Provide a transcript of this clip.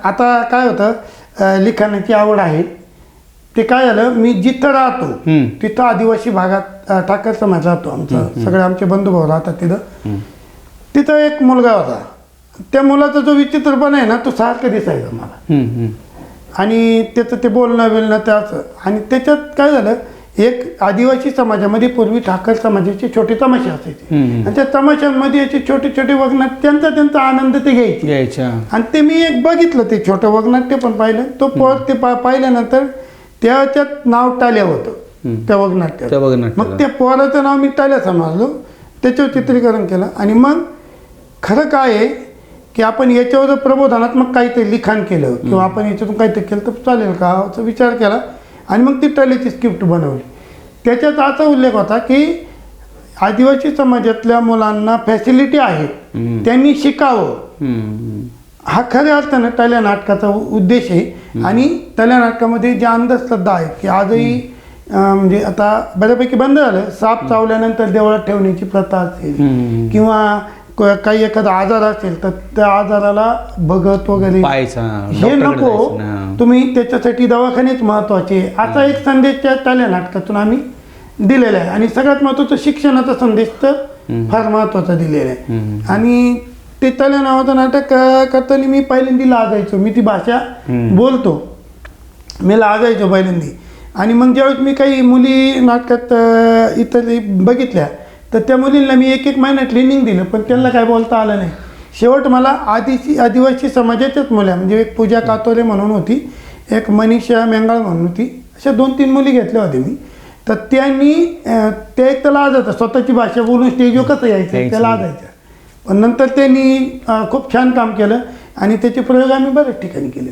आता काय होतं, लिखाणाची आवड आहे. ते काय झालं, मी जिथं राहतो तिथं आदिवासी भागात ठाकर समाज राहतो आमचा, सगळे आमचे बंधुभाऊ राहतात तिथं. तिथं एक मुलगा होता. त्या मुलाचा जो विचित्रपणा आहे ना, तो सारखं दिसायचा मला. आणि त्याचं ते बोलणं बिलणं त्याचं. आणि त्याच्यात काय झालं, एक आदिवासी समाजामध्ये पूर्वी ठाकर समाजाचे छोटे तमाशे असायचे, आणि त्या तमाशांमध्ये याचे छोटे छोटे वगनाट्य, त्यांचा आनंद ते घ्यायचे. आणि ते मी एक बघितलं, ते छोटं वगनाट्य पण पाहिलं. तो ते पाहिल्यानंतर त्याच्यात नाव टाल्या होतं त्या वगनाट्यात. मग त्या पोराचं नाव मी टाल्या समजलो, त्याच्यावर चित्रीकरण केलं. आणि मग खरं काय आहे की आपण याच्यावर जर प्रबोधनात्मक काहीतरी लिखाण केलं किंवा आपण याच्यातून काहीतरी केलं तर चालेल का, असा विचार केला. आणि मग ती टाल्याची स्क्रिप्ट बनवली. त्याच्यात असा उल्लेख होता की आदिवासी समाजातल्या मुलांना फॅसिलिटी आहेत, त्यांनी शिकावं, हा खऱ्या अर्थानं टाल्या नाटकाचा उद्देश आहे. आणि टाल्या नाटकामध्ये जे अंधश्रद्धा आहेत की आजही म्हणजे आता बऱ्यापैकी बंद झालं, साप चावल्यानंतर देवळात ठेवण्याची प्रथा असेल किंवा काही एखादा आजार असेल तर त्या आजाराला भगत वगैरे हे नको, तुम्ही त्याच्यासाठी दवाखानेच महत्वाचे, असा एक संदेश त्या टाल्या नाटकातून आम्ही दिलेला आहे. आणि सगळ्यात महत्वाचा शिक्षणाचा संदेश तर फार महत्वाचा दिलेला आहे. आणि ते टाल्या नावाचं नाटक करताना मी पहिल्यांदा लाजायचो, मी ती भाषा बोलतो, मी लाजायचो पहिल्यांदा. आणि मग ज्यावेळेस मी काही मुली नाटकात इतर बघितल्या तर त्या मुलींना मी एक महिना ट्रेनिंग दिलं, पण त्यांना काय बोलता आलं नाही. शेवट मला आदिवासी समाजाच्याच मुल्या, म्हणजे एक पूजा कातोरे म्हणून होती, एक मनीषा मेंगाळ म्हणून होती, अशा 2-3 मुली घेतल्या होत्या मी. तर त्यांनी ते एक तर लाजायचं, स्वतःची भाषा बोलून स्टेजवर कसं यायचं त्या लाजायच्या. पण नंतर त्यांनी खूप छान काम केलं आणि त्याचे प्रयोग आम्ही बऱ्याच ठिकाणी केले.